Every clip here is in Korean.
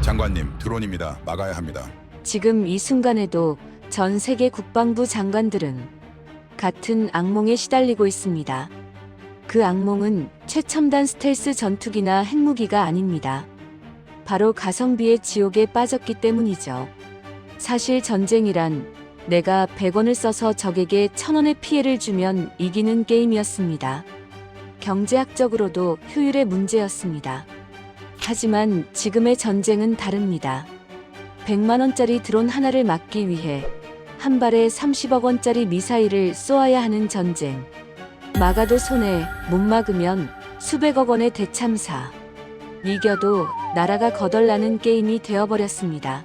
장관님, 드론입니다. 막아야 합니다. 지금 이 순간에도 전 세계 국방부 장관들은 같은 악몽에 시달리고 있습니다. 그 악몽은 최첨단 스텔스 전투기나 핵무기가 아닙니다. 바로 가성비의 지옥에 빠졌기 때문이죠. 사실 전쟁이란 내가 100원을 써서 적에게 1000원의 피해를 주면 이기는 게임이었습니다. 경제학적으로도 효율의 문제였습니다. 하지만 지금의 전쟁은 다릅니다. 100만원짜리 드론 하나를 막기 위해 한 발에 30억 원짜리 미사일을 쏘아야 하는 전쟁. 막아도 손해, 못 막으면 수백억 원의 대참사. 이겨도 나라가 거덜나는 게임이 되어버렸습니다.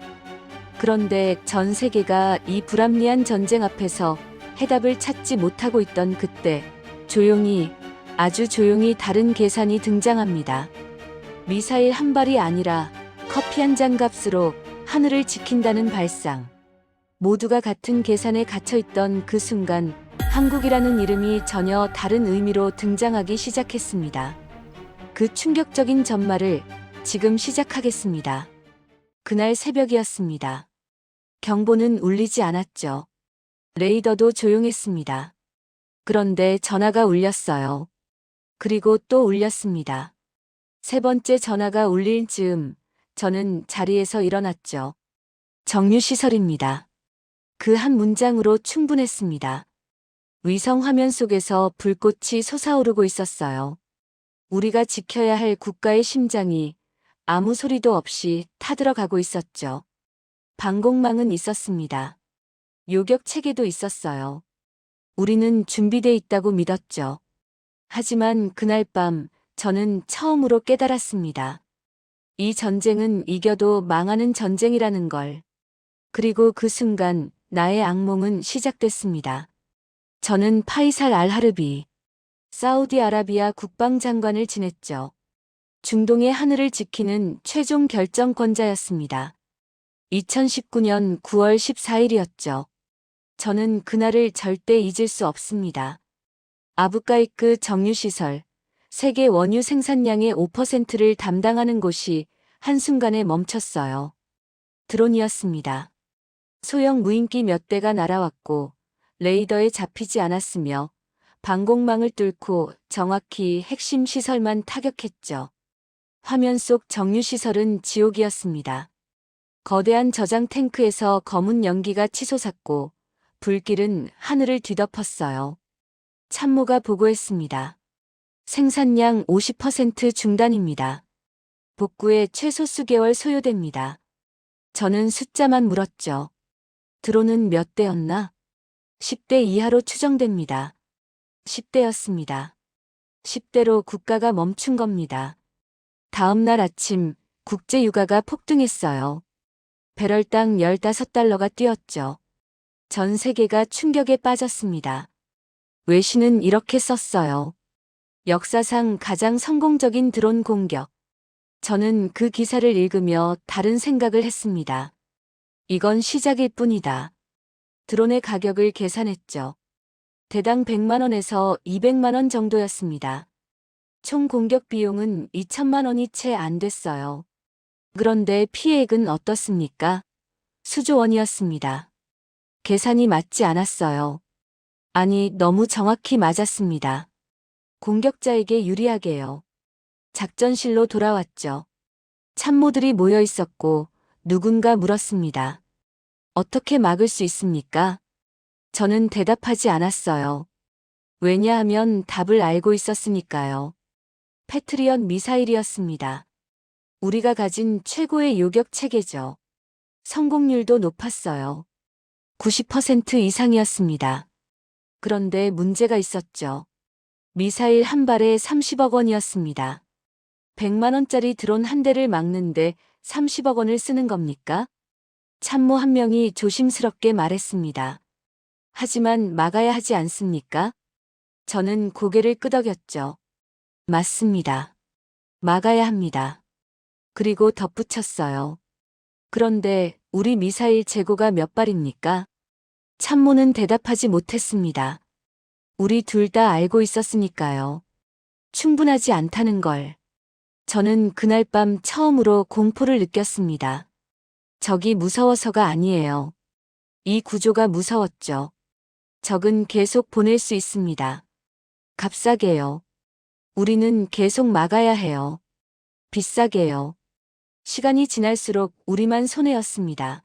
그런데 전 세계가 이 불합리한 전쟁 앞에서 해답을 찾지 못하고 있던 그때 조용히, 아주 조용히 다른 계산이 등장합니다. 미사일 한 발이 아니라 커피 한 잔 값으로 하늘을 지킨다는 발상. 모두가 같은 계산에 갇혀있던 그 순간 한국이라는 이름이 전혀 다른 의미로 등장하기 시작했습니다. 그 충격적인 전말을 지금 시작하겠습니다. 그날 새벽이었습니다. 경보는 울리지 않았죠. 레이더도 조용했습니다. 그런데 전화가 울렸어요. 그리고 또 울렸습니다. 세 번째 전화가 울릴 즈음 저는 자리에서 일어났죠. 정유시설입니다. 그 한 문장으로 충분했습니다. 위성 화면 속에서 불꽃이 솟아오르고 있었어요. 우리가 지켜야 할 국가의 심장이 아무 소리도 없이 타들어가고 있었죠. 방공망은 있었습니다. 요격 체계도 있었어요. 우리는 준비돼 있다고 믿었죠. 하지만 그날 밤 저는 처음으로 깨달았습니다. 이 전쟁은 이겨도 망하는 전쟁이라는 걸. 그리고 그 순간 나의 악몽은 시작됐습니다. 저는 파이살 알하르비, 사우디아라비아 국방장관을 지냈죠. 중동의 하늘을 지키는 최종 결정권자였습니다. 2019년 9월 14일이었죠. 저는 그날을 절대 잊을 수 없습니다. 아부가이크 정유시설, 세계 원유 생산량의 5%를 담당하는 곳이 한순간에 멈췄어요. 드론이었습니다. 소형 무인기 몇 대가 날아왔고 레이더에 잡히지 않았으며 방공망을 뚫고 정확히 핵심 시설만 타격했죠. 화면 속 정유시설은 지옥이었습니다. 거대한 저장 탱크에서 검은 연기가 치솟았고 불길은 하늘을 뒤덮었어요. 참모가 보고했습니다. 생산량 50% 중단입니다. 복구에 최소 수개월 소요됩니다. 저는 숫자만 물었죠. 드론은 몇 대였나? 10대 이하로 추정됩니다. 10대였습니다. 10대로 국가가 멈춘 겁니다. 다음 날 아침 국제유가가 폭등했어요. 배럴당 15달러가 뛰었죠. 전 세계가 충격에 빠졌습니다. 외신은 이렇게 썼어요. 역사상 가장 성공적인 드론 공격. 저는 그 기사를 읽으며 다른 생각을 했습니다. 이건 시작일 뿐이다. 드론의 가격을 계산했죠. 대당 100만 원에서 200만 원 정도였습니다. 총 공격 비용은 2천만 원이 채 안 됐어요. 그런데 피해액은 어떻습니까? 수조 원이었습니다. 계산이 맞지 않았어요. 아니, 너무 정확히 맞았습니다. 공격자에게 유리하게요. 작전실로 돌아왔죠. 참모들이 모여 있었고 누군가 물었습니다. 어떻게 막을 수 있습니까? 저는 대답하지 않았어요. 왜냐하면 답을 알고 있었으니까요. 패트리엇 미사일이었습니다. 우리가 가진 최고의 요격 체계죠. 성공률도 높았어요. 90% 이상이었습니다. 그런데 문제가 있었죠. 미사일 한 발에 30억 원이었습니다. 100만 원짜리 드론 한 대를 막는데 30억 원을 쓰는 겁니까? 참모 한 명이 조심스럽게 말했습니다. 하지만 막아야 하지 않습니까? 저는 고개를 끄덕였죠. 맞습니다. 막아야 합니다. 그리고 덧붙였어요. 그런데 우리 미사일 재고가 몇 발입니까? 참모는 대답하지 못했습니다. 우리 둘 다 알고 있었으니까요. 충분하지 않다는 걸. 저는 그날 밤 처음으로 공포를 느꼈습니다. 적이 무서워서가 아니에요. 이 구조가 무서웠죠. 적은 계속 보낼 수 있습니다. 값싸게요. 우리는 계속 막아야 해요. 비싸게요. 시간이 지날수록 우리만 손해였습니다.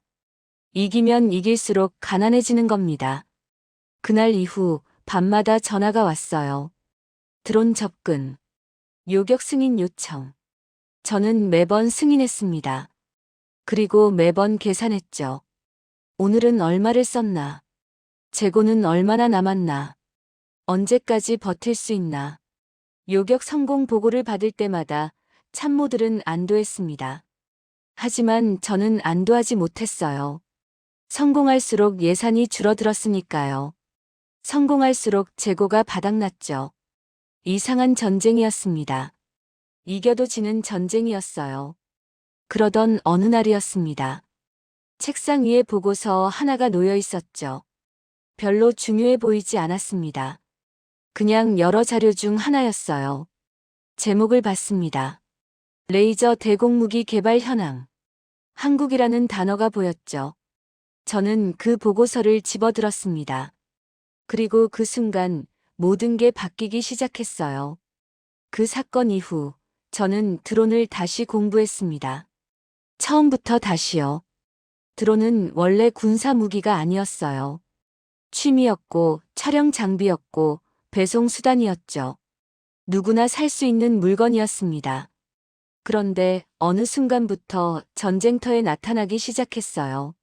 이기면 이길수록 가난해지는 겁니다. 그날 이후 밤마다 전화가 왔어요. 드론 접근. 요격 승인 요청. 저는 매번 승인했습니다. 그리고 매번 계산했죠. 오늘은 얼마를 썼나? 재고는 얼마나 남았나? 언제까지 버틸 수 있나? 요격 성공 보고를 받을 때마다 참모들은 안도했습니다. 하지만 저는 안도하지 못했어요. 성공할수록 예산이 줄어들었으니까요. 성공할수록 재고가 바닥났죠. 이상한 전쟁이었습니다. 이겨도 지는 전쟁이었어요. 그러던 어느 날이었습니다. 책상 위에 보고서 하나가 놓여 있었죠. 별로 중요해 보이지 않았습니다. 그냥 여러 자료 중 하나였어요. 제목을 봤습니다. 레이저 대공무기 개발 현황. 한국이라는 단어가 보였죠. 저는 그 보고서를 집어들었습니다. 그리고 그 순간 모든 게 바뀌기 시작했어요. 그 사건 이후 저는 드론을 다시 공부했습니다. 처음부터 다시요. 드론은 원래 군사 무기가 아니었어요. 취미였고 촬영 장비였고 배송 수단이었죠. 누구나 살 수 있는 물건이었습니다. 그런데 어느 순간부터 전쟁터에 나타나기 시작했어요.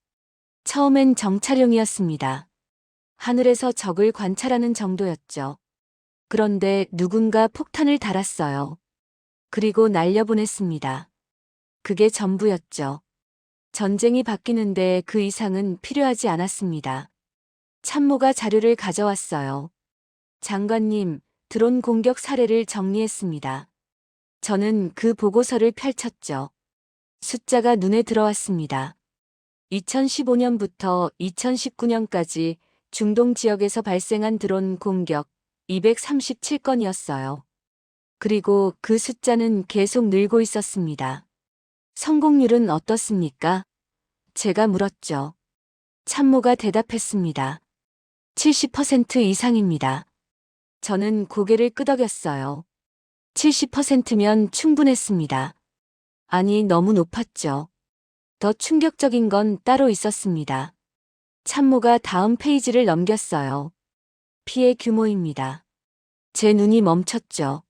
처음엔 정찰용이었습니다. 하늘에서 적을 관찰하는 정도였죠. 그런데 누군가 폭탄을 달았어요. 그리고 날려보냈습니다. 그게 전부였죠. 전쟁이 바뀌는데 그 이상은 필요하지 않았습니다. 참모가 자료를 가져왔어요. 장관님, 드론 공격 사례를 정리했습니다. 저는 그 보고서를 펼쳤죠. 숫자가 눈에 들어왔습니다. 2015년부터 2019년까지 중동 지역에서 발생한 드론 공격 237건이었어요. 그리고 그 숫자는 계속 늘고 있었습니다. 성공률은 어떻습니까? 제가 물었죠. 참모가 대답했습니다. 70% 이상입니다. 저는 고개를 끄덕였어요. 70%면 충분했습니다. 아니, 너무 높았죠. 더 충격적인 건 따로 있었습니다. 참모가 다음 페이지를 넘겼어요. 피해 규모입니다. 제 눈이 멈췄죠.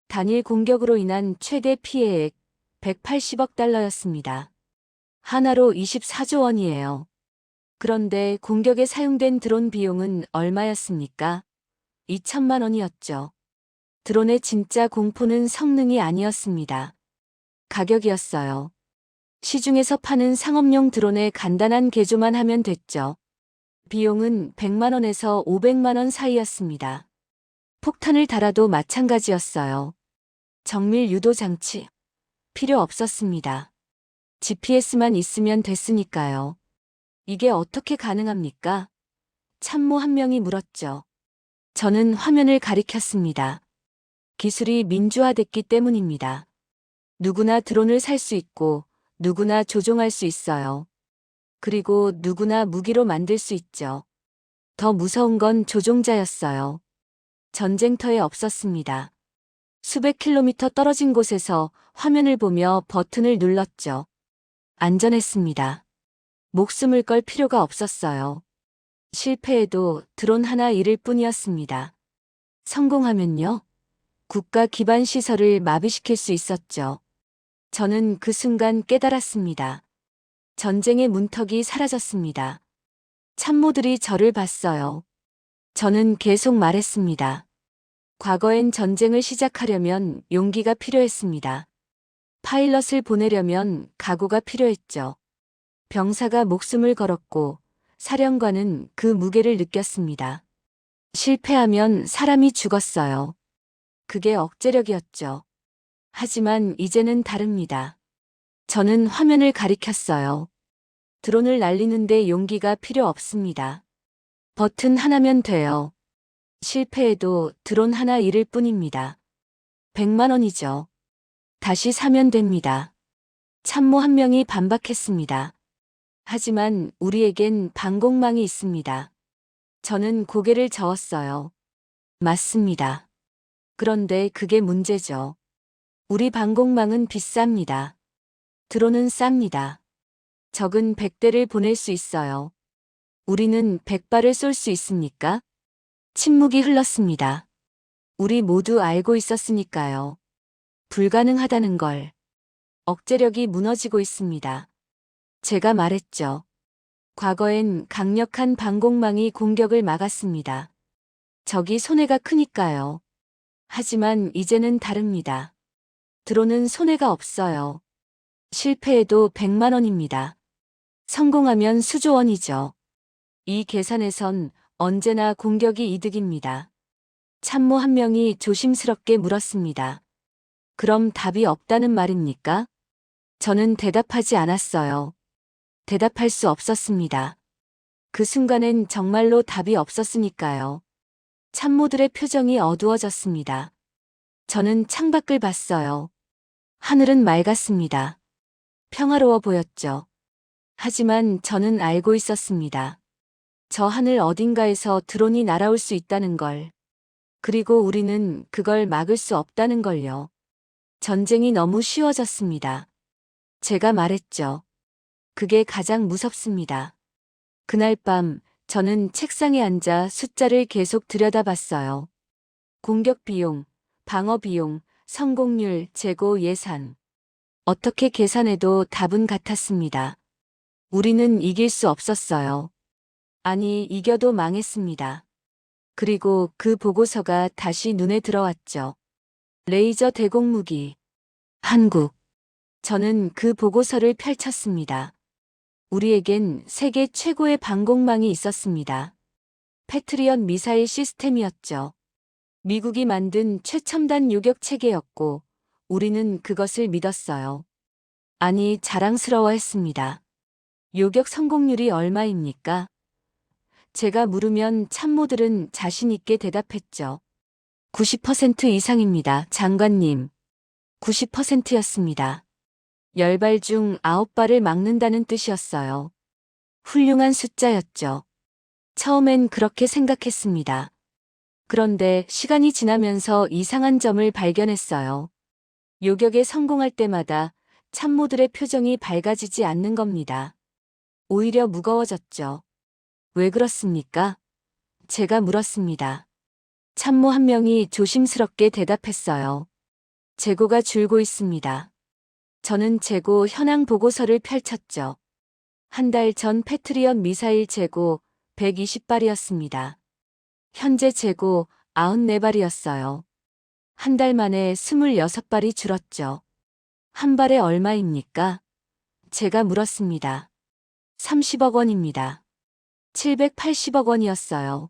단일 공격으로 인한 최대 피해액 180억 달러였습니다. 하나로 24조 원이에요. 그런데 공격에 사용된 드론 비용은 얼마였습니까? 2천만 원이었죠. 드론의 진짜 공포는 성능이 아니었습니다. 가격이었어요. 시중에서 파는 상업용 드론의 간단한 개조만 하면 됐죠. 비용은 100만 원에서 500만 원 사이였습니다. 폭탄을 달아도 마찬가지였어요. 정밀 유도 장치. 필요 없었습니다. GPS만 있으면 됐으니까요. 이게 어떻게 가능합니까? 참모 한 명이 물었죠. 저는 화면을 가리켰습니다. 기술이 민주화됐기 때문입니다. 누구나 드론을 살 수 있고 누구나 조종할 수 있어요. 그리고 누구나 무기로 만들 수 있죠. 더 무서운 건 조종자였어요. 전쟁터에 없었습니다. 수백 킬로미터 떨어진 곳에서 화면을 보며 버튼을 눌렀죠. 안전했습니다. 목숨을 걸 필요가 없었어요. 실패해도 드론 하나 잃을 뿐이었습니다. 성공하면요? 국가 기반 시설을 마비시킬 수 있었죠. 저는 그 순간 깨달았습니다. 전쟁의 문턱이 사라졌습니다. 참모들이 저를 봤어요. 저는 계속 말했습니다. 과거엔 전쟁을 시작하려면 용기가 필요했습니다. 파일럿을 보내려면 각오가 필요했죠. 병사가 목숨을 걸었고 사령관은 그 무게를 느꼈습니다. 실패하면 사람이 죽었어요. 그게 억제력이었죠. 하지만 이제는 다릅니다. 저는 화면을 가리켰어요. 드론을 날리는데 용기가 필요 없습니다. 버튼 하나면 돼요. 실패해도 드론 하나 잃을 뿐입니다. 100만 원이죠. 다시 사면 됩니다. 참모 한 명이 반박했습니다. 하지만 우리에겐 방공망이 있습니다. 저는 고개를 저었어요. 맞습니다. 그런데 그게 문제죠. 우리 방공망은 비쌉니다. 드론은 쌉니다. 적은 100대를 보낼 수 있어요. 우리는 100발을 쏠 수 있습니까? 침묵이 흘렀습니다. 우리 모두 알고 있었으니까요. 불가능하다는 걸. 억제력이 무너지고 있습니다. 제가 말했죠. 과거엔 강력한 방공망이 공격을 막았습니다. 적이 손해가 크니까요. 하지만 이제는 다릅니다. 드론은 손해가 없어요. 실패해도 100만 원입니다. 성공하면 수조 원이죠. 이 계산에선 언제나 공격이 이득입니다. 참모 한 명이 조심스럽게 물었습니다. 그럼 답이 없다는 말입니까? 저는 대답하지 않았어요. 대답할 수 없었습니다. 그 순간엔 정말로 답이 없었으니까요. 참모들의 표정이 어두워졌습니다. 저는 창밖을 봤어요. 하늘은 맑았습니다. 평화로워 보였죠. 하지만 저는 알고 있었습니다. 저 하늘 어딘가에서 드론이 날아올 수 있다는 걸. 그리고 우리는 그걸 막을 수 없다는 걸요. 전쟁이 너무 쉬워졌습니다. 제가 말했죠. 그게 가장 무섭습니다. 그날 밤 저는 책상에 앉아 숫자를 계속 들여다봤어요. 공격 비용, 방어 비용, 성공률, 재고 예산. 어떻게 계산해도 답은 같았습니다. 우리는 이길 수 없었어요. 아니, 이겨도 망했습니다. 그리고 그 보고서가 다시 눈에 들어왔죠. 레이저 대공무기. 한국. 저는 그 보고서를 펼쳤습니다. 우리에겐 세계 최고의 방공망이 있었습니다. 패트리엇 미사일 시스템이었죠. 미국이 만든 최첨단 요격 체계였고, 우리는 그것을 믿었어요. 아니, 자랑스러워했습니다. 요격 성공률이 얼마입니까? 제가 물으면 참모들은 자신있게 대답했죠. 90% 이상입니다, 장관님. 90%였습니다. 10발 중 9발을 막는다는 뜻이었어요. 훌륭한 숫자였죠. 처음엔 그렇게 생각했습니다. 그런데 시간이 지나면서 이상한 점을 발견했어요. 요격에 성공할 때마다 참모들의 표정이 밝아지지 않는 겁니다. 오히려 무거워졌죠. 왜 그렇습니까? 제가 물었습니다. 참모 한 명이 조심스럽게 대답했어요. 재고가 줄고 있습니다. 저는 재고 현황 보고서를 펼쳤죠. 한 달 전 패트리엇 미사일 재고 120발이었습니다. 현재 재고 94발이었어요. 한 달 만에 26발이 줄었죠. 한 발에 얼마입니까? 제가 물었습니다. 30억 원입니다. 780억 원이었어요.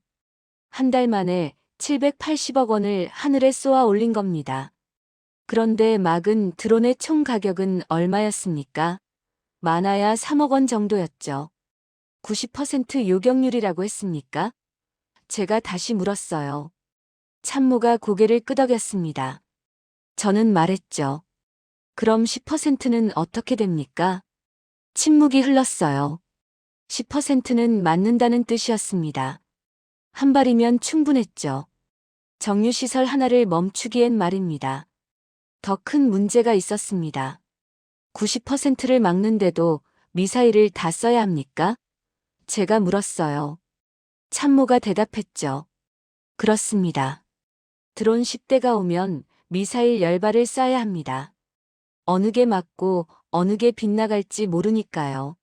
한 달 만에 780억 원을 하늘에 쏘아 올린 겁니다. 그런데 막은 드론의 총 가격은 얼마였습니까? 많아야 3억 원 정도였죠. 90% 요격률이라고 했습니까? 제가 다시 물었어요. 참모가 고개를 끄덕였습니다. 저는 말했죠. 그럼 10%는 어떻게 됩니까? 침묵이 흘렀어요. 10%는 맞는다는 뜻이었습니다. 한 발이면 충분했죠. 정유시설 하나를 멈추기엔 말입니다. 더 큰 문제가 있었습니다. 90%를 막는데도 미사일을 다 써야 합니까? 제가 물었어요. 참모가 대답했죠. 그렇습니다. 드론 10대가 오면 미사일 10발을 쏴야 합니다. 어느 게 맞고 어느 게 빗나갈지 모르니까요.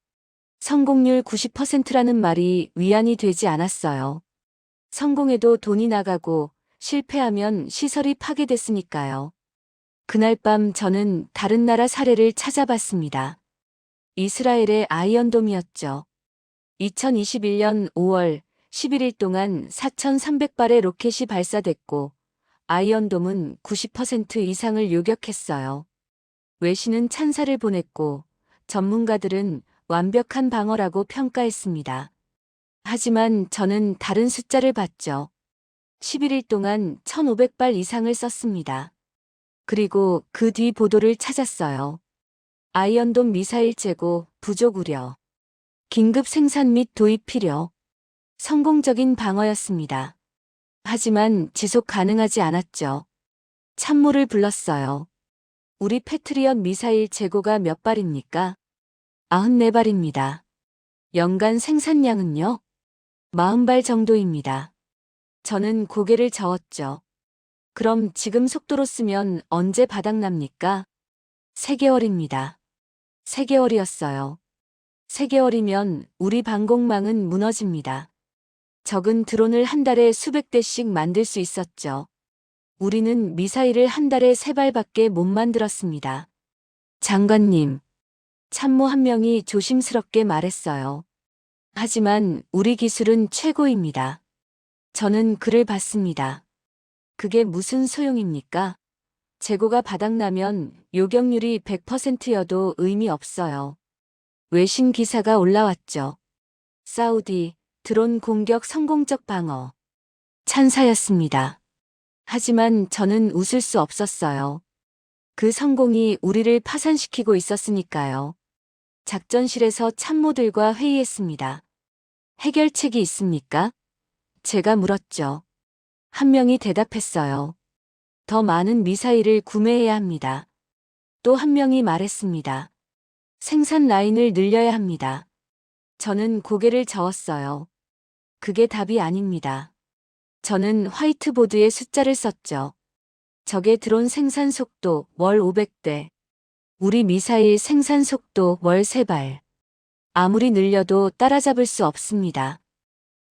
성공률 90%라는 말이 위안이 되지 않았어요. 성공해도 돈이 나가고 실패하면 시설이 파괴됐으니까요. 그날 밤 저는 다른 나라 사례를 찾아봤습니다. 이스라엘의 아이언돔이었죠. 2021년 5월 11일 동안 4,300발의 로켓이 발사됐고 아이언돔은 90% 이상을 요격했어요. 외신은 찬사를 보냈고 전문가들은 완벽한 방어라고 평가했습니다. 하지만 저는 다른 숫자를 봤죠. 11일 동안 1,500발 이상을 썼습니다. 그리고 그 뒤 보도를 찾았어요. 아이언돔 미사일 재고 부족 우려. 긴급 생산 및 도입 필요. 성공적인 방어였습니다. 하지만 지속 가능하지 않았죠. 참모를 불렀어요. 우리 패트리엇 미사일 재고가 몇 발입니까? 94발입니다. 연간 생산량은요? 40발 정도입니다. 저는 고개를 저었죠. 그럼 지금 속도로 쓰면 언제 바닥납니까? 3개월입니다. 3개월이었어요. 3개월이면 우리 방공망은 무너집니다. 적은 드론을 한 달에 수백 대씩 만들 수 있었죠. 우리는 미사일을 한 달에 3발밖에 못 만들었습니다. 장관님, 참모 한 명이 조심스럽게 말했어요. 하지만 우리 기술은 최고입니다. 저는 그를 봤습니다. 그게 무슨 소용입니까? 재고가 바닥나면 요격률이 100%여도 의미 없어요. 외신 기사가 올라왔죠. 사우디, 드론 공격 성공적 방어. 찬사였습니다. 하지만 저는 웃을 수 없었어요. 그 성공이 우리를 파산시키고 있었으니까요. 작전실에서 참모들과 회의했습니다. 해결책이 있습니까? 제가 물었죠. 한 명이 대답했어요. 더 많은 미사일을 구매해야 합니다. 또 한 명이 말했습니다. 생산 라인을 늘려야 합니다. 저는 고개를 저었어요. 그게 답이 아닙니다. 저는 화이트보드에 숫자를 썼죠. 적의 드론 생산 속도 월 500대. 우리 미사일 생산 속도 월 3발. 아무리 늘려도 따라잡을 수 없습니다.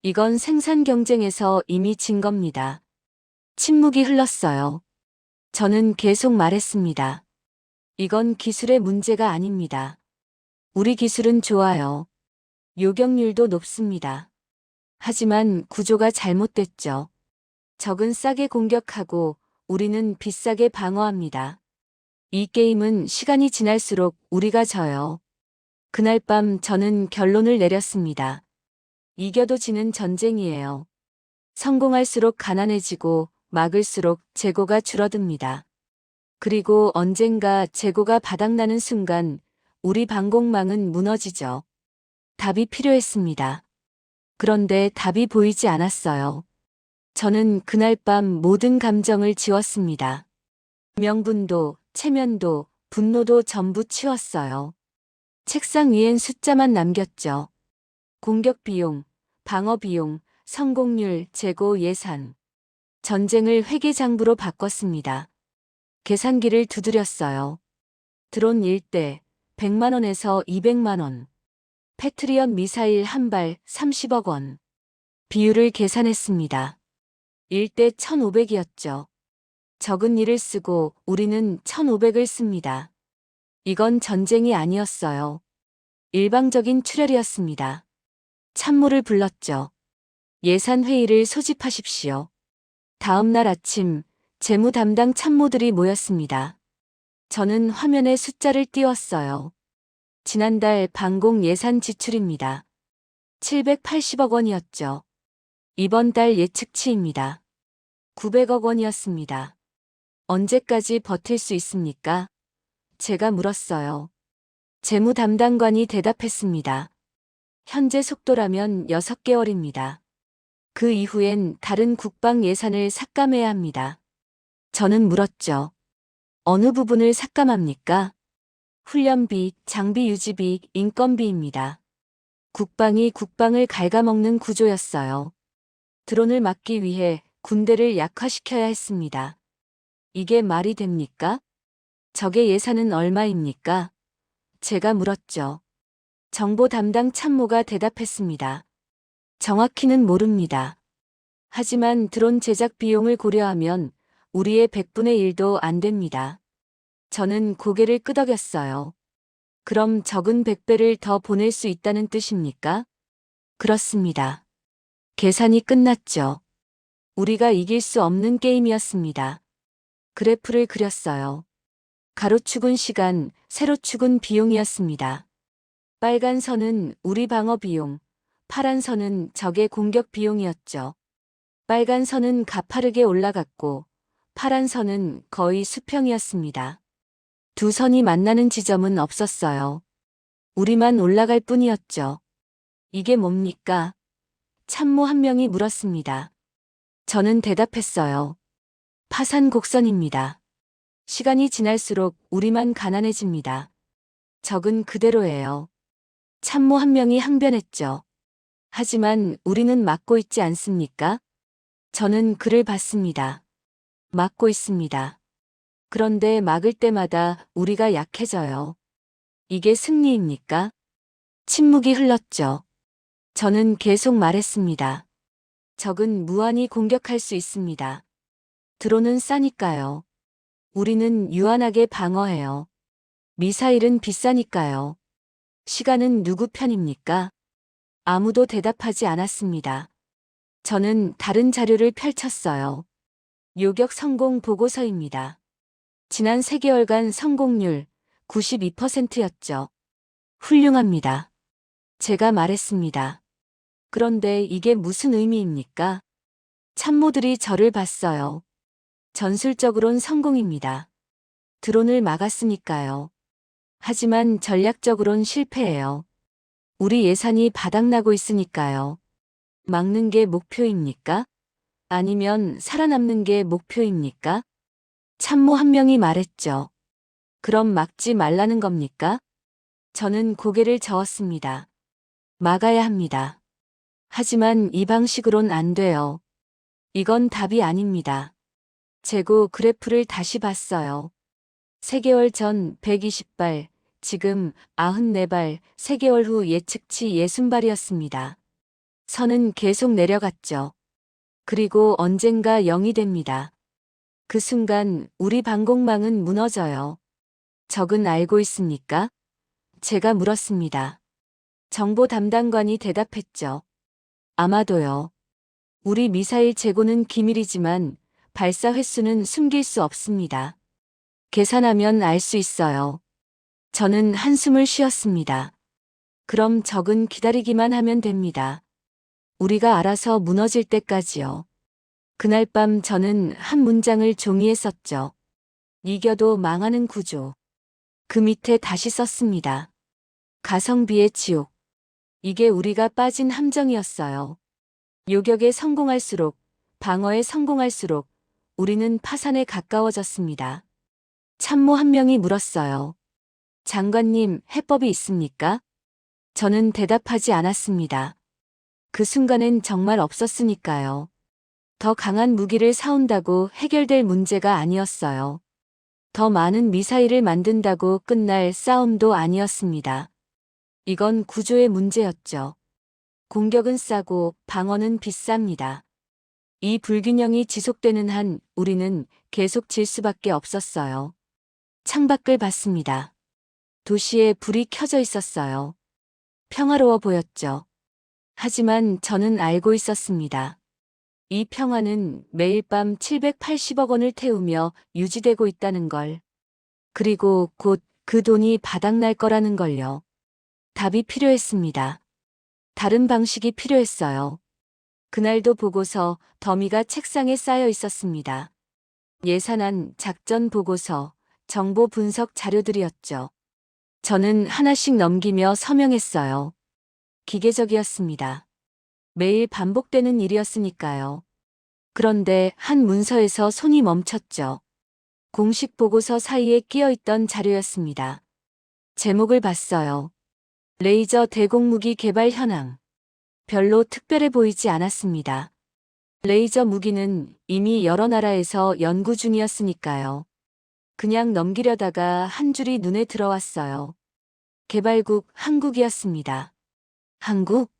이건 생산 경쟁에서 이미 진 겁니다. 침묵이 흘렀어요. 저는 계속 말했습니다. 이건 기술의 문제가 아닙니다. 우리 기술은 좋아요. 요격률도 높습니다. 하지만 구조가 잘못됐죠. 적은 싸게 공격하고 우리는 비싸게 방어합니다. 이 게임은 시간이 지날수록 우리가 져요. 그날 밤 저는 결론을 내렸습니다. 이겨도 지는 전쟁이에요. 성공할수록 가난해지고 막을수록 재고가 줄어듭니다. 그리고 언젠가 재고가 바닥나는 순간 우리 방공망은 무너지죠. 답이 필요했습니다. 그런데 답이 보이지 않았어요. 저는 그날 밤 모든 감정을 지웠습니다. 명분도, 체면도, 분노도 전부 치웠어요. 책상 위엔 숫자만 남겼죠. 공격 비용, 방어 비용, 성공률, 재고 예산. 전쟁을 회계장부로 바꿨습니다. 계산기를 두드렸어요. 드론 1대 100만 원에서 200만 원. 패트리엇 미사일 한 발 30억 원. 비율을 계산했습니다. 1대 1500이었죠. 적은 일을 쓰고 우리는 1500을 씁니다. 이건 전쟁이 아니었어요. 일방적인 출혈이었습니다. 참모를 불렀죠. 예산회의를 소집하십시오. 다음 날 아침 재무 담당 참모들이 모였습니다. 저는 화면에 숫자를 띄웠어요. 지난달 방공 예산 지출입니다. 780억 원이었죠. 이번 달 예측치입니다. 900억 원이었습니다. 언제까지 버틸 수 있습니까? 제가 물었어요. 재무 담당관이 대답했습니다. 현재 속도라면 6개월입니다. 그 이후엔 다른 국방 예산을 삭감해야 합니다. 저는 물었죠. 어느 부분을 삭감합니까? 훈련비, 장비 유지비, 인건비입니다. 국방이 국방을 갉아먹는 구조였어요. 드론을 막기 위해 군대를 약화시켜야 했습니다. 이게 말이 됩니까? 적의 예산은 얼마입니까? 제가 물었죠. 정보 담당 참모가 대답했습니다. 정확히는 모릅니다. 하지만 드론 제작 비용을 고려하면 우리의 100분의 1도 안 됩니다. 저는 고개를 끄덕였어요. 그럼 적은 100배를 더 보낼 수 있다는 뜻입니까? 그렇습니다. 계산이 끝났죠. 우리가 이길 수 없는 게임이었습니다. 그래프를 그렸어요. 가로축은 시간, 세로축은 비용이었습니다. 빨간 선은 우리 방어 비용, 파란 선은 적의 공격 비용이었죠. 빨간 선은 가파르게 올라갔고 파란 선은 거의 수평이었습니다. 두 선이 만나는 지점은 없었어요. 우리만 올라갈 뿐이었죠. 이게 뭡니까? 참모 한 명이 물었습니다. 저는 대답했어요. 파산 곡선입니다. 시간이 지날수록 우리만 가난해집니다. 적은 그대로예요. 참모 한 명이 항변했죠. 하지만 우리는 막고 있지 않습니까? 저는 그를 봤습니다. 막고 있습니다. 그런데 막을 때마다 우리가 약해져요. 이게 승리입니까? 침묵이 흘렀죠. 저는 계속 말했습니다. 적은 무한히 공격할 수 있습니다. 드론은 싸니까요. 우리는 유한하게 방어해요. 미사일은 비싸니까요. 시간은 누구 편입니까? 아무도 대답하지 않았습니다. 저는 다른 자료를 펼쳤어요. 요격 성공 보고서입니다. 지난 3개월간 성공률 92%였죠. 훌륭합니다. 제가 말했습니다. 그런데 이게 무슨 의미입니까? 참모들이 저를 봤어요. 전술적으론 성공입니다. 드론을 막았으니까요. 하지만 전략적으론 실패예요. 우리 예산이 바닥나고 있으니까요. 막는 게 목표입니까? 아니면 살아남는 게 목표입니까? 참모 한 명이 말했죠. 그럼 막지 말라는 겁니까? 저는 고개를 저었습니다. 막아야 합니다. 하지만 이 방식으론 안 돼요. 이건 답이 아닙니다. 재고 그래프를 다시 봤어요. 3개월 전 120발, 지금 94발, 3개월 후 예측치 60발이었습니다. 선은 계속 내려갔죠. 그리고 언젠가 0이 됩니다. 그 순간 우리 방공망은 무너져요. 적은 알고 있습니까? 제가 물었습니다. 정보 담당관이 대답했죠. 아마도요. 우리 미사일 재고는 기밀이지만 발사 횟수는 숨길 수 없습니다. 계산하면 알 수 있어요. 저는 한숨을 쉬었습니다. 그럼 적은 기다리기만 하면 됩니다. 우리가 알아서 무너질 때까지요. 그날 밤 저는 한 문장을 종이에 썼죠. 이겨도 망하는 구조. 그 밑에 다시 썼습니다. 가성비의 지옥. 이게 우리가 빠진 함정이었어요. 요격에 성공할수록, 방어에 성공할수록 우리는 파산에 가까워졌습니다. 참모 한 명이 물었어요. 장관님, 해법이 있습니까? 저는 대답하지 않았습니다. 그 순간엔 정말 없었으니까요. 더 강한 무기를 사온다고 해결될 문제가 아니었어요. 더 많은 미사일을 만든다고 끝날 싸움도 아니었습니다. 이건 구조의 문제였죠. 공격은 싸고 방어는 비쌉니다. 이 불균형이 지속되는 한 우리는 계속 질 수밖에 없었어요. 창밖을 봤습니다. 도시에 불이 켜져 있었어요. 평화로워 보였죠. 하지만 저는 알고 있었습니다. 이 평화는 매일 밤 780억 원을 태우며 유지되고 있다는 걸. 그리고 곧 그 돈이 바닥날 거라는 걸요. 답이 필요했습니다. 다른 방식이 필요했어요. 그날도 보고서 더미가 책상에 쌓여 있었습니다. 예산안, 작전 보고서, 정보 분석 자료들이었죠. 저는 하나씩 넘기며 서명했어요. 기계적이었습니다. 매일 반복되는 일이었으니까요. 그런데 한 문서에서 손이 멈췄죠. 공식 보고서 사이에 끼어있던 자료였습니다. 제목을 봤어요. 레이저 대공무기 개발 현황. 별로 특별해 보이지 않았습니다. 레이저 무기는 이미 여러 나라에서 연구 중이었으니까요. 그냥 넘기려다가 한 줄이 눈에 들어왔어요. 개발국 한국이었습니다. 한국?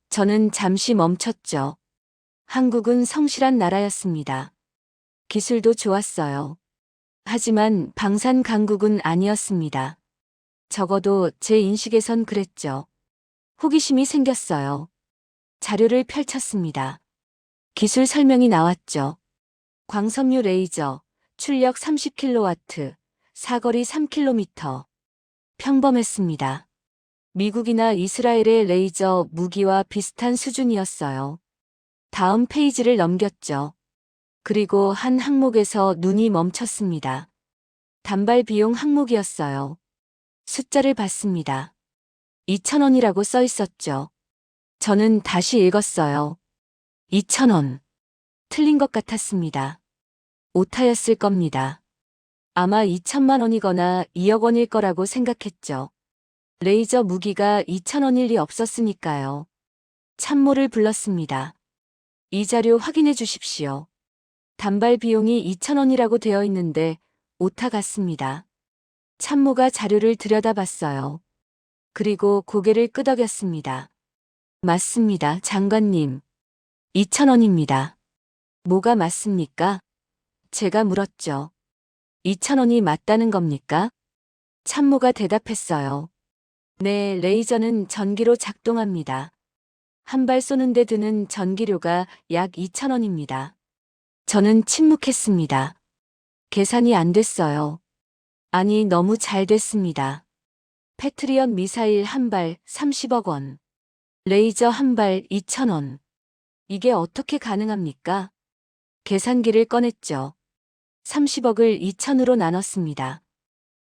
저는 잠시 멈췄죠. 한국은 성실한 나라였습니다. 기술도 좋았어요. 하지만 방산 강국은 아니었습니다. 적어도 제 인식에선 그랬죠. 호기심이 생겼어요. 자료를 펼쳤습니다. 기술 설명이 나왔죠. 광섬유 레이저, 출력 30kW, 사거리 3km. 평범했습니다. 미국이나 이스라엘의 레이저 무기와 비슷한 수준이었어요. 다음 페이지를 넘겼죠. 그리고 한 항목에서 눈이 멈췄습니다. 단발 비용 항목이었어요. 숫자를 봤습니다. 2,000원이라고 써 있었죠. 저는 다시 읽었어요. 2,000원. 틀린 것 같았습니다. 오타였을 겁니다. 아마 2천만 원이거나 2억 원일 거라고 생각했죠. 레이저 무기가 2,000원일 리 없었으니까요. 참모를 불렀습니다. 이 자료 확인해 주십시오. 단발 비용이 2,000원이라고 되어 있는데 오타 같습니다. 참모가 자료를 들여다봤어요. 그리고 고개를 끄덕였습니다. 맞습니다, 장관님. 2,000원입니다. 뭐가 맞습니까? 제가 물었죠. 2,000원이 맞다는 겁니까? 참모가 대답했어요. 네, 레이저는 전기로 작동합니다. 한 발 쏘는데 드는 전기료가 약 2,000원입니다. 저는 침묵했습니다. 계산이 안 됐어요. 아니, 너무 잘 됐습니다. 패트리엇 미사일 한 발 30억 원. 레이저 한 발 2,000원. 이게 어떻게 가능합니까? 계산기를 꺼냈죠. 30억을 2,000으로 나눴습니다.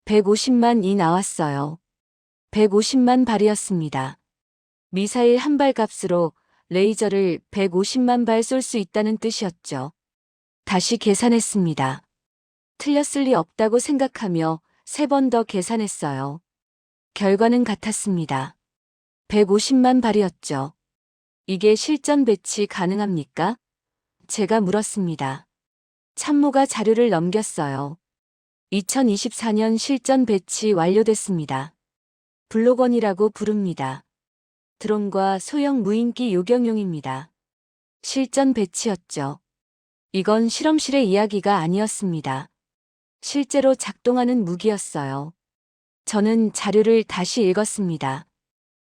150만이 나왔어요. 150만 발이었습니다. 미사일 한 발 값으로 레이저를 150만 발 쏠 수 있다는 뜻이었죠. 다시 계산했습니다. 틀렸을 리 없다고 생각하며 3번 더 계산했어요. 결과는 같았습니다. 150만 발이었죠. 이게 실전 배치 가능합니까? 제가 물었습니다. 참모가 자료를 넘겼어요. 2024년 실전 배치 완료됐습니다. 블록원이라고 부릅니다. 드론과 소형 무인기 요격용입니다. 실전 배치였죠. 이건 실험실의 이야기가 아니었습니다. 실제로 작동하는 무기였어요. 저는 자료를 다시 읽었습니다.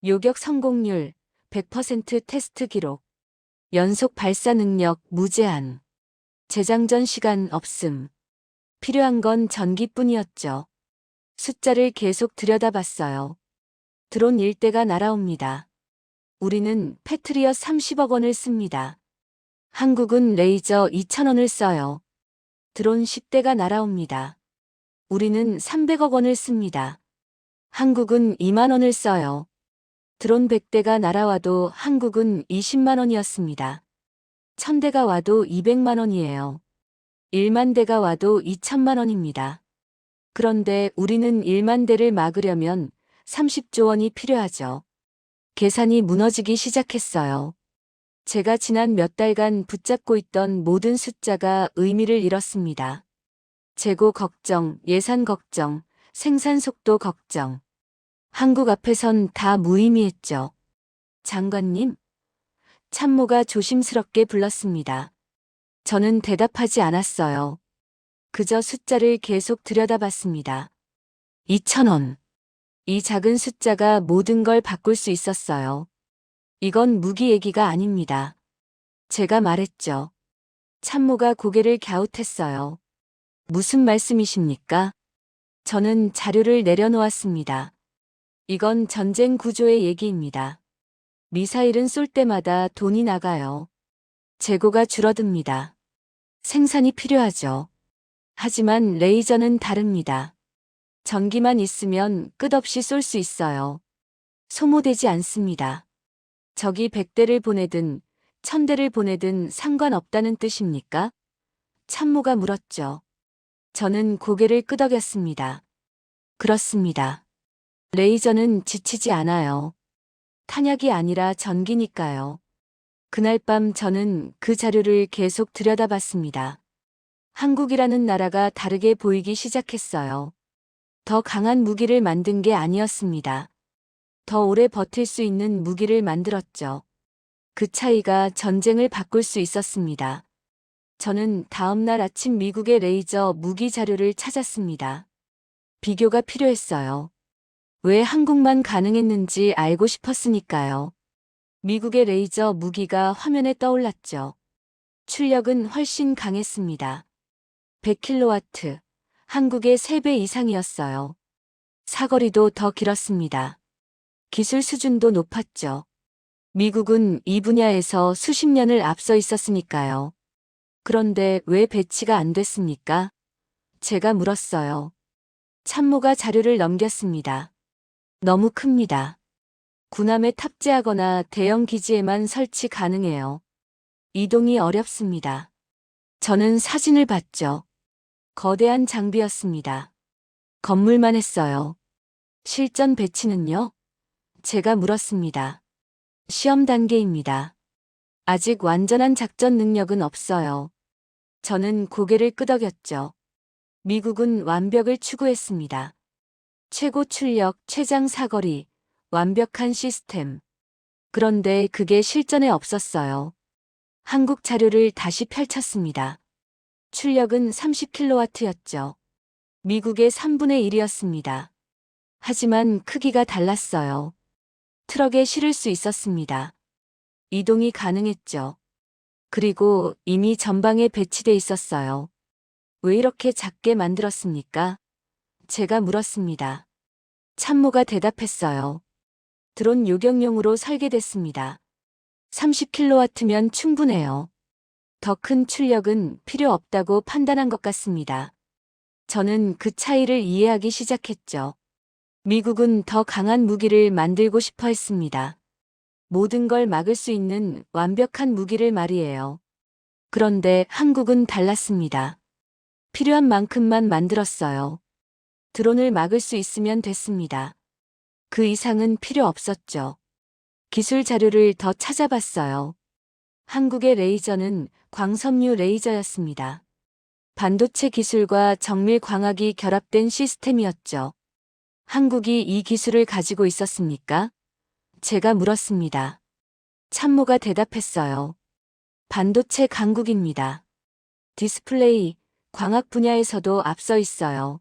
요격 성공률 100% 테스트 기록. 연속 발사 능력 무제한. 재장전 시간 없음. 필요한 건 전기뿐이었죠. 숫자를 계속 들여다봤어요. 드론 1대가 날아옵니다. 우리는 패트리엇 30억 원을 씁니다. 한국은 레이저 2,000원을 써요. 드론 10대가 날아옵니다. 우리는 300억 원을 씁니다. 한국은 2만 원을 써요. 드론 100대가 날아와도 한국은 20만 원이었습니다. 1,000대가 와도 200만 원이에요. 1만 대가 와도 2천만 원입니다. 그런데 우리는 1만 대를 막으려면 30조 원이 필요하죠. 계산이 무너지기 시작했어요. 제가 지난 몇 달간 붙잡고 있던 모든 숫자가 의미를 잃었습니다. 재고 걱정, 예산 걱정, 생산 속도 걱정. 한국 앞에선 다 무의미했죠. 장관님? 참모가 조심스럽게 불렀습니다. 저는 대답하지 않았어요. 그저 숫자를 계속 들여다봤습니다. 2,000원. 이 작은 숫자가 모든 걸 바꿀 수 있었어요. 이건 무기 얘기가 아닙니다. 제가 말했죠. 참모가 고개를 갸웃했어요. 무슨 말씀이십니까? 저는 자료를 내려놓았습니다. 이건 전쟁 구조의 얘기입니다. 미사일은 쏠 때마다 돈이 나가요. 재고가 줄어듭니다. 생산이 필요하죠. 하지만 레이저는 다릅니다. 전기만 있으면 끝없이 쏠 수 있어요. 소모되지 않습니다. 적이 100대를 보내든 1,000대를 보내든 상관없다는 뜻입니까? 참모가 물었죠. 저는 고개를 끄덕였습니다. 그렇습니다. 레이저는 지치지 않아요. 탄약이 아니라 전기니까요. 그날 밤 저는 그 자료를 계속 들여다봤습니다. 한국이라는 나라가 다르게 보이기 시작했어요. 더 강한 무기를 만든 게 아니었습니다. 더 오래 버틸 수 있는 무기를 만들었죠. 그 차이가 전쟁을 바꿀 수 있었습니다. 저는 다음 날 아침 미국의 레이저 무기 자료를 찾았습니다. 비교가 필요했어요. 왜 한국만 가능했는지 알고 싶었으니까요. 미국의 레이저 무기가 화면에 떠올랐죠. 출력은 훨씬 강했습니다. 100kW, 한국의 3배 이상이었어요. 사거리도 더 길었습니다. 기술 수준도 높았죠. 미국은 이 분야에서 수십 년을 앞서 있었으니까요. 그런데 왜 배치가 안 됐습니까? 제가 물었어요. 참모가 자료를 넘겼습니다. 너무 큽니다. 군함에 탑재하거나 대형 기지에만 설치 가능해요. 이동이 어렵습니다. 저는 사진을 봤죠. 거대한 장비였습니다. 건물만 했어요. 실전 배치는요? 제가 물었습니다. 시험 단계입니다. 아직 완전한 작전 능력은 없어요. 저는 고개를 끄덕였죠. 미국은 완벽을 추구했습니다. 최고 출력, 최장 사거리, 완벽한 시스템. 그런데 그게 실전에 없었어요. 한국 자료를 다시 펼쳤습니다. 출력은 30kW였죠. 미국의 3분의 1이었습니다. 하지만 크기가 달랐어요. 트럭에 실을 수 있었습니다. 이동이 가능했죠. 그리고 이미 전방에 배치돼 있었어요. 왜 이렇게 작게 만들었습니까? 제가 물었습니다. 참모가 대답했어요. 드론 요격용으로 설계됐습니다. 30kW면 충분해요. 더 큰 출력은 필요 없다고 판단한 것 같습니다. 저는 그 차이를 이해하기 시작했죠. 미국은 더 강한 무기를 만들고 싶어 했습니다. 모든 걸 막을 수 있는 완벽한 무기를 말이에요. 그런데 한국은 달랐습니다. 필요한 만큼만 만들었어요. 드론을 막을 수 있으면 됐습니다. 그 이상은 필요 없었죠. 기술 자료를 더 찾아봤어요. 한국의 레이저는 광섬유 레이저였습니다. 반도체 기술과 정밀 광학이 결합된 시스템이었죠. 한국이 이 기술을 가지고 있었습니까? 제가 물었습니다. 참모가 대답했어요. 반도체 강국입니다. 디스플레이, 광학 분야에서도 앞서 있어요.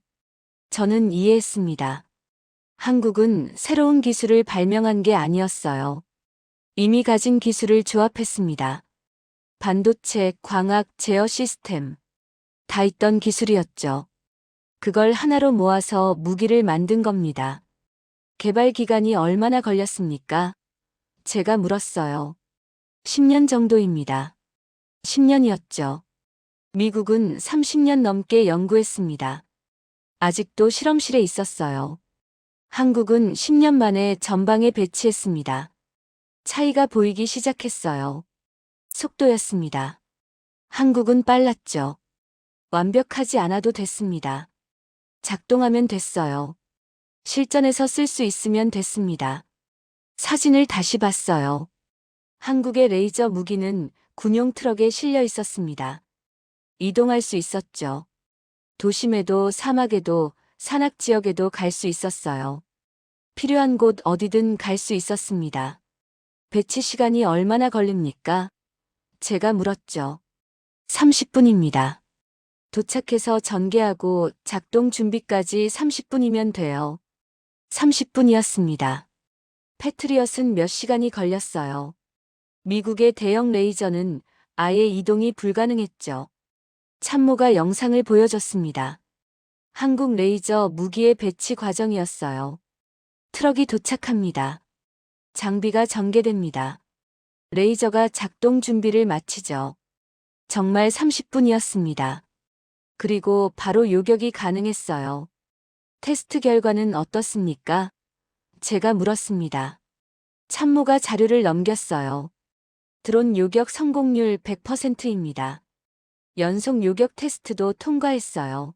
저는 이해했습니다. 한국은 새로운 기술을 발명한 게 아니었어요. 이미 가진 기술을 조합했습니다. 반도체, 광학, 제어 시스템. 다 있던 기술이었죠. 그걸 하나로 모아서 무기를 만든 겁니다. 개발 기간이 얼마나 걸렸습니까? 제가 물었어요. 10년 정도입니다. 10년이었죠. 미국은 30년 넘게 연구했습니다. 아직도 실험실에 있었어요. 한국은 10년 만에 전방에 배치했습니다. 차이가 보이기 시작했어요. 속도였습니다. 한국은 빨랐죠. 완벽하지 않아도 됐습니다. 작동하면 됐어요. 실전에서 쓸 수 있으면 됐습니다. 사진을 다시 봤어요. 한국의 레이저 무기는 군용 트럭에 실려 있었습니다. 이동할 수 있었죠. 도심에도 사막에도 산악 지역에도 갈 수 있었어요. 필요한 곳 어디든 갈 수 있었습니다. 배치 시간이 얼마나 걸립니까? 제가 물었죠. 30분입니다. 도착해서 전개하고 작동 준비까지 30분이면 돼요. 30분이었습니다. 패트리엇은 몇 시간이 걸렸어요. 미국의 대형 레이저는 아예 이동이 불가능했죠. 참모가 영상을 보여줬습니다. 한국 레이저 무기의 배치 과정이었어요. 트럭이 도착합니다. 장비가 전개됩니다. 레이저가 작동 준비를 마치죠. 정말 30분이었습니다. 그리고 바로 요격이 가능했어요. 테스트 결과는 어떻습니까? 제가 물었습니다. 참모가 자료를 넘겼어요. 드론 요격 성공률 100%입니다. 연속 요격 테스트도 통과했어요.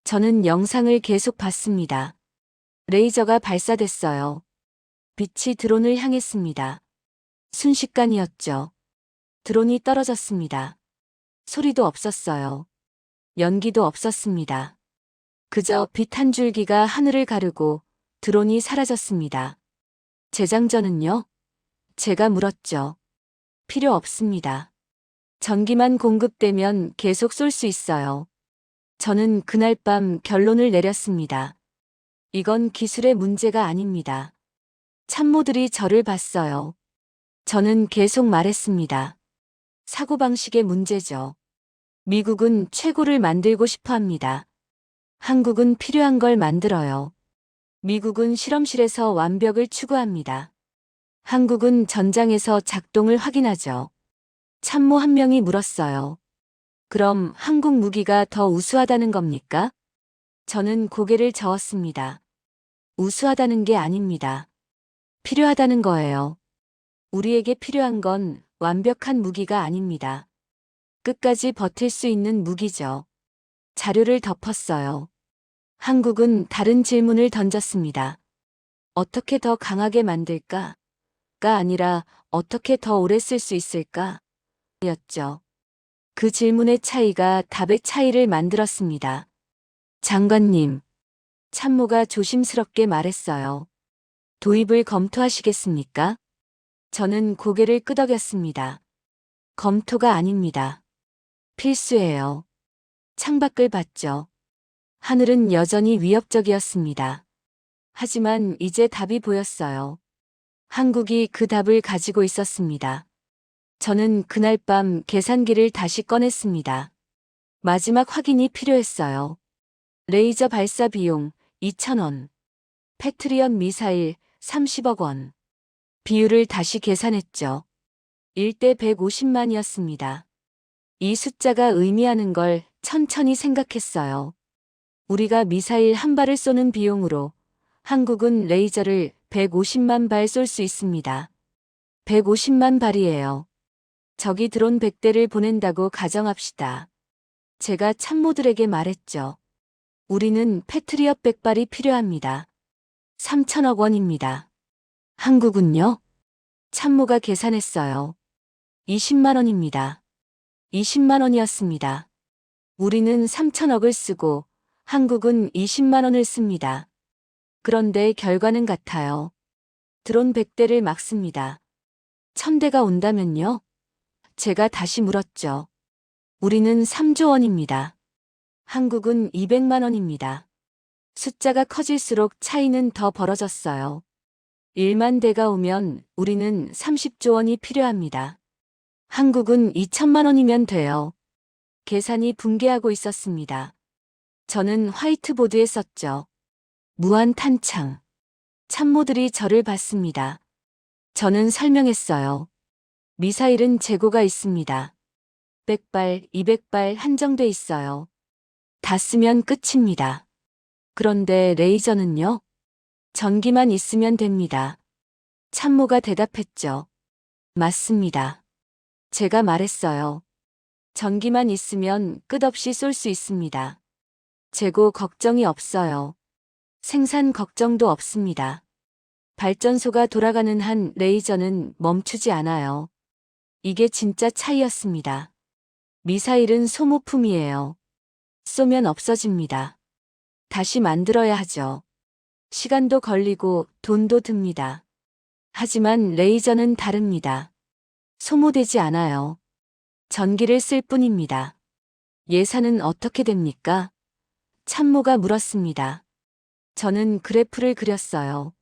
저는 영상을 계속 봤습니다. 레이저가 발사됐어요. 빛이 드론을 향했습니다. 순식간이었죠. 드론이 떨어졌습니다. 소리도 없었어요. 연기도 없었습니다. 그저 빛 한 줄기가 하늘을 가르고 드론이 사라졌습니다. 재장전은요? 제가 물었죠. 필요 없습니다. 전기만 공급되면 계속 쏠 수 있어요. 저는 그날 밤 결론을 내렸습니다. 이건 기술의 문제가 아닙니다. 참모들이 저를 봤어요. 저는 계속 말했습니다. 사고방식의 문제죠. 미국은 최고를 만들고 싶어 합니다. 한국은 필요한 걸 만들어요. 미국은 실험실에서 완벽을 추구합니다. 한국은 전장에서 작동을 확인하죠. 참모 한 명이 물었어요. 그럼 한국 무기가 더 우수하다는 겁니까? 저는 고개를 저었습니다. 우수하다는 게 아닙니다. 필요하다는 거예요. 우리에게 필요한 건 완벽한 무기가 아닙니다. 끝까지 버틸 수 있는 무기죠. 자료를 덮었어요. 한국은 다른 질문을 던졌습니다. 어떻게 더 강하게 만들까? 가 아니라 어떻게 더 오래 쓸 수 있을까? 였죠. 그 질문의 차이가 답의 차이를 만들었습니다. 장관님, 참모가 조심스럽게 말했어요. 도입을 검토하시겠습니까? 저는 고개를 끄덕였습니다. 검토가 아닙니다. 필수예요. 창밖을 봤죠. 하늘은 여전히 위협적이었습니다. 하지만 이제 답이 보였어요. 한국이 그 답을 가지고 있었습니다. 저는 그날 밤 계산기를 다시 꺼냈습니다. 마지막 확인이 필요했어요. 레이저 발사 비용 2,000원. 패트리엇 미사일 30억 원. 비율을 다시 계산했죠. 1대 150만이었습니다. 이 숫자가 의미하는 걸 천천히 생각했어요. 우리가 미사일 한 발을 쏘는 비용으로 한국은 레이저를 150만 발 쏠 수 있습니다. 150만 발이에요. 적이 드론 100대를 보낸다고 가정합시다. 제가 참모들에게 말했죠. 우리는 패트리엇 100발이 필요합니다. 3천억 원입니다. 한국은요? 참모가 계산했어요. 20만 원입니다. 20만 원이었습니다. 우리는 3천억을 쓰고 한국은 20만 원을 씁니다. 그런데 결과는 같아요. 드론 100대를 막습니다. 1000대가 온다면요? 제가 다시 물었죠. 우리는 3조 원입니다. 한국은 200만 원입니다. 숫자가 커질수록 차이는 더 벌어졌어요. 1만 대가 오면 우리는 30조 원이 필요합니다. 한국은 2천만 원이면 돼요. 계산이 붕괴하고 있었습니다. 저는 화이트보드에 썼죠. 무한 탄창. 참모들이 저를 봤습니다. 저는 설명했어요. 미사일은 재고가 있습니다. 100발, 200발 한정돼 있어요. 다 쓰면 끝입니다. 그런데 레이저는요? 전기만 있으면 됩니다. 참모가 대답했죠. 맞습니다. 제가 말했어요. 전기만 있으면 끝없이 쏠 수 있습니다. 재고 걱정이 없어요. 생산 걱정도 없습니다. 발전소가 돌아가는 한 레이저는 멈추지 않아요. 이게 진짜 차이였습니다. 미사일은 소모품이에요. 쏘면 없어집니다. 다시 만들어야 하죠. 시간도 걸리고 돈도 듭니다. 하지만 레이저는 다릅니다. 소모되지 않아요. 전기를 쓸 뿐입니다. 예산은 어떻게 됩니까? 참모가 물었습니다. 저는 그래프를 그렸어요.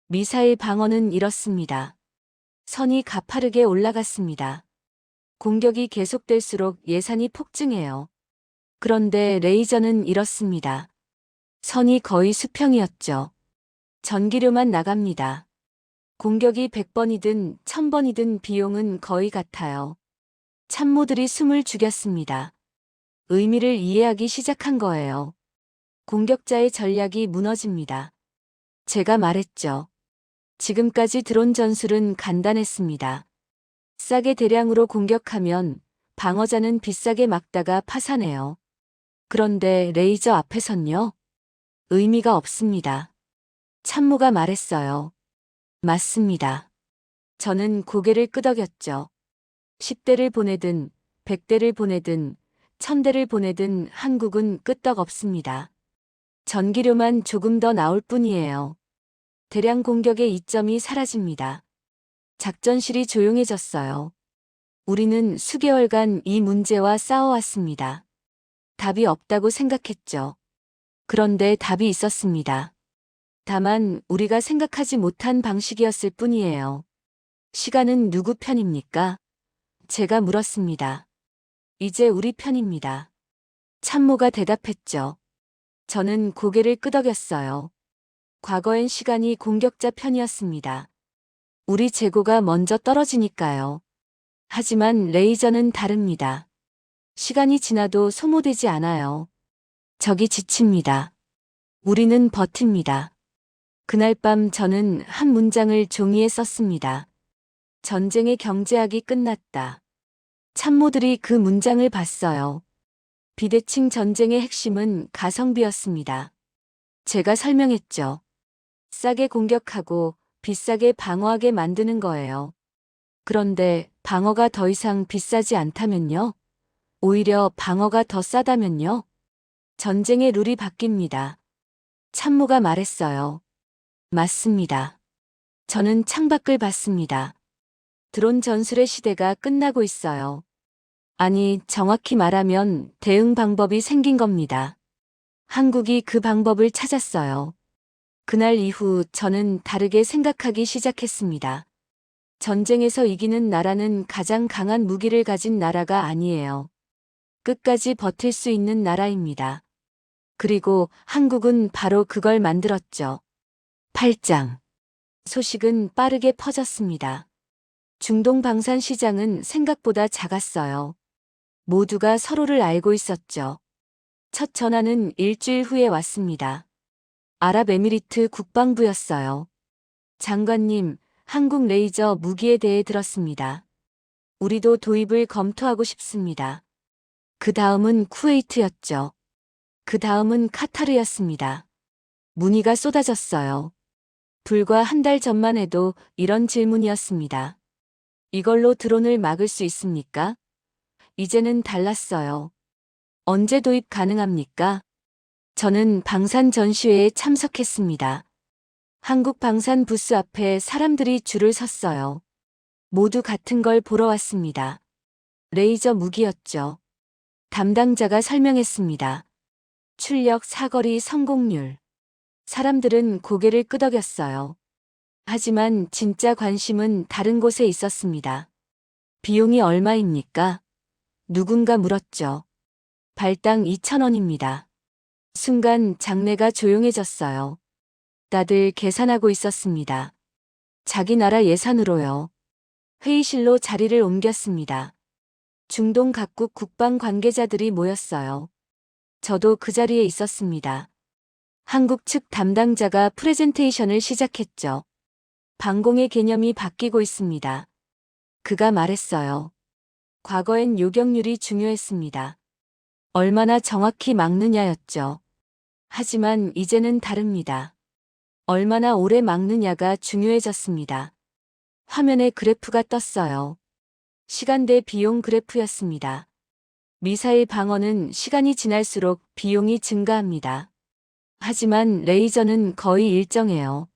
미사일 방어는 이렇습니다. 선이 가파르게 올라갔습니다. 공격이 계속될수록 예산이 폭증해요. 그런데 레이저는 이렇습니다. 선이 거의 수평이었죠. 전기료만 나갑니다. 공격이 100번이든 1000번이든 비용은 거의 같아요. 참모들이 숨을 죽였습니다. 의미를 이해하기 시작한 거예요. 공격자의 전략이 무너집니다. 제가 말했죠. 지금까지 드론 전술은 간단했습니다. 싸게 대량으로 공격하면 방어자는 비싸게 막다가 파산해요. 그런데 레이저 앞에선요? 의미가 없습니다. 참모가 말했어요. 맞습니다. 저는 고개를 끄덕였죠. 10대를 보내든 100대를 보내든 1000대를 보내든 한국은 끄떡없습니다. 전기료만 조금 더 나올 뿐이에요. 대량 공격의 이점이 사라집니다. 작전실이 조용해졌어요. 우리는 수개월간 이 문제와 싸워왔습니다. 답이 없다고 생각했죠. 그런데 답이 있었습니다. 다만 우리가 생각하지 못한 방식이었을 뿐이에요. 시간은 누구 편입니까? 제가 물었습니다. 이제 우리 편입니다. 참모가 대답했죠. 저는 고개를 끄덕였어요. 과거엔 시간이 공격자 편이었습니다. 우리 재고가 먼저 떨어지니까요. 하지만 레이저는 다릅니다. 시간이 지나도 소모되지 않아요. 적이 지칩니다. 우리는 버팁니다. 그날 밤 저는 한 문장을 종이에 썼습니다. 전쟁의 경제학이 끝났다. 참모들이 그 문장을 봤어요. 비대칭 전쟁의 핵심은 가성비였습니다. 제가 설명했죠. 싸게 공격하고 비싸게 방어하게 만드는 거예요. 그런데 방어가 더 이상 비싸지 않다면요? 오히려 방어가 더 싸다면요? 전쟁의 룰이 바뀝니다. 참모가 말했어요. 맞습니다. 저는 창밖을 봤습니다. 드론 전술의 시대가 끝나고 있어요. 아니, 정확히 말하면 대응 방법이 생긴 겁니다. 한국이 그 방법을 찾았어요. 그날 이후 저는 다르게 생각하기 시작했습니다. 전쟁에서 이기는 나라는 가장 강한 무기를 가진 나라가 아니에요. 끝까지 버틸 수 있는 나라입니다. 그리고 한국은 바로 그걸 만들었죠. 8장. 소식은 빠르게 퍼졌습니다. 중동 방산 시장은 생각보다 작았어요. 모두가 서로를 알고 있었죠. 첫 전화는 일주일 후에 왔습니다. 아랍에미리트 국방부였어요. 장관님, 한국 레이저 무기에 대해 들었습니다. 우리도 도입을 검토하고 싶습니다. 그 다음은 쿠웨이트였죠. 그 다음은 카타르였습니다. 문의가 쏟아졌어요. 불과 한 달 전만 해도 이런 질문이었습니다. 이걸로 드론을 막을 수 있습니까? 이제는 달랐어요. 언제 도입 가능합니까? 저는 방산 전시회에 참석했습니다. 한국 방산 부스 앞에 사람들이 줄을 섰어요. 모두 같은 걸 보러 왔습니다. 레이저 무기였죠. 담당자가 설명했습니다. 출력, 사거리, 성공률. 사람들은 고개를 끄덕였어요. 하지만 진짜 관심은 다른 곳에 있었습니다. 비용이 얼마입니까? 누군가 물었죠. 발당 2,000원입니다. 순간 장내가 조용해졌어요. 다들 계산하고 있었습니다. 자기 나라 예산으로요. 회의실로 자리를 옮겼습니다. 중동 각국 국방 관계자들이 모였어요. 저도 그 자리에 있었습니다. 한국 측 담당자가 프레젠테이션을 시작했죠. 방공의 개념이 바뀌고 있습니다. 그가 말했어요. 과거엔 요격률이 중요했습니다. 얼마나 정확히 막느냐였죠. 하지만 이제는 다릅니다. 얼마나 오래 막느냐가 중요해졌습니다. 화면에 그래프가 떴어요. 시간 대 비용 그래프였습니다. 미사일 방어는 시간이 지날수록 비용이 증가합니다. 하지만 레이저는 거의 일정해요.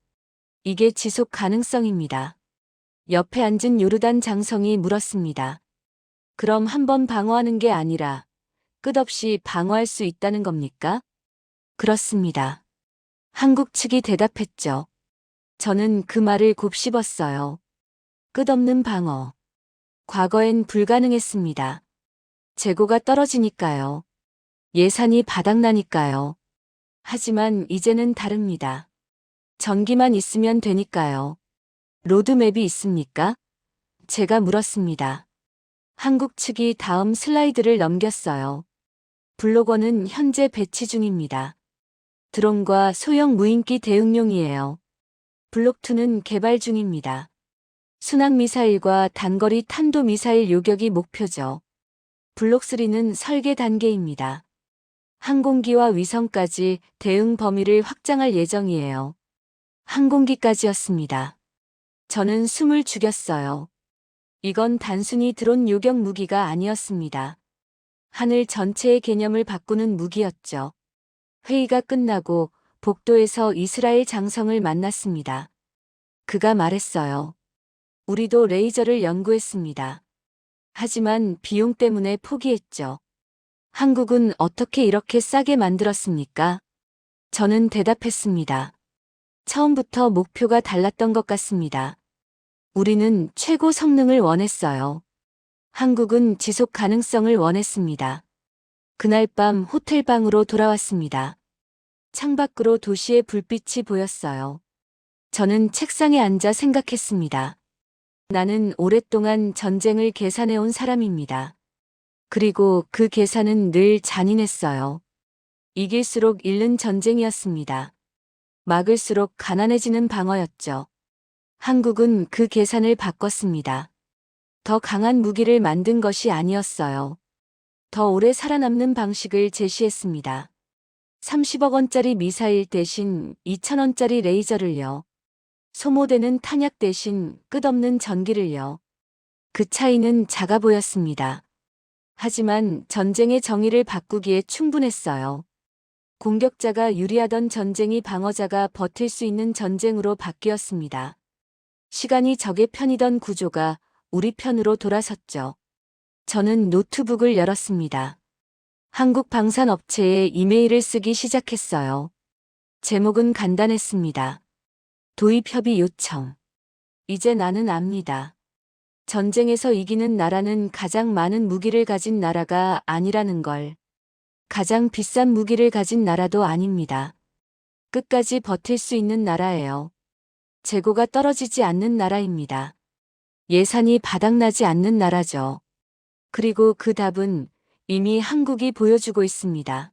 이게 지속 가능성입니다. 옆에 앉은 요르단 장성이 물었습니다. 그럼 한 번 방어하는 게 아니라 끝없이 방어할 수 있다는 겁니까? 그렇습니다. 한국 측이 대답했죠. 저는 그 말을 곱씹었어요. 끝없는 방어. 과거엔 불가능했습니다. 재고가 떨어지니까요. 예산이 바닥나니까요. 하지만 이제는 다릅니다. 전기만 있으면 되니까요. 로드맵이 있습니까? 제가 물었습니다. 한국 측이 다음 슬라이드를 넘겼어요. 블로거는 현재 배치 중입니다. 드론과 소형 무인기 대응용이에요. 블록2는 개발 중입니다. 순항미사일과 단거리 탄도미사일 요격이 목표죠. 블록3는 설계 단계입니다. 항공기와 위성까지 대응 범위를 확장할 예정이에요. 항공기까지였습니다. 저는 숨을 죽였어요. 이건 단순히 드론 요격 무기가 아니었습니다. 하늘 전체의 개념을 바꾸는 무기였죠. 회의가 끝나고 복도에서 이스라엘 장성을 만났습니다. 그가 말했어요. 우리도 레이저를 연구했습니다. 하지만 비용 때문에 포기했죠. 한국은 어떻게 이렇게 싸게 만들었습니까? 저는 대답했습니다. 처음부터 목표가 달랐던 것 같습니다. 우리는 최고 성능을 원했어요. 한국은 지속 가능성을 원했습니다. 그날 밤 호텔 방으로 돌아왔습니다. 창밖으로 도시의 불빛이 보였어요. 저는 책상에 앉아 생각했습니다. 나는 오랫동안 전쟁을 계산해온 사람입니다. 그리고 그 계산은 늘 잔인했어요. 이길수록 잃는 전쟁이었습니다. 막을수록 가난해지는 방어였죠. 한국은 그 계산을 바꿨습니다. 더 강한 무기를 만든 것이 아니었어요. 더 오래 살아남는 방식을 제시했습니다. 30억 원짜리 미사일 대신 2,000원짜리 레이저를요. 소모되는 탄약 대신 끝없는 전기를요. 그 차이는 작아 보였습니다. 하지만 전쟁의 정의를 바꾸기에 충분했어요. 공격자가 유리하던 전쟁이 방어자가 버틸 수 있는 전쟁으로 바뀌었습니다. 시간이 적의 편이던 구조가 우리 편으로 돌아섰죠. 저는 노트북을 열었습니다. 한국 방산업체에 이메일을 쓰기 시작했어요. 제목은 간단했습니다. 도입협의 요청. 이제 나는 압니다. 전쟁에서 이기는 나라는 가장 많은 무기를 가진 나라가 아니라는 걸. 가장 비싼 무기를 가진 나라도 아닙니다. 끝까지 버틸 수 있는 나라예요. 재고가 떨어지지 않는 나라입니다. 예산이 바닥나지 않는 나라죠. 그리고 그 답은 이미 한국이 보여주고 있습니다.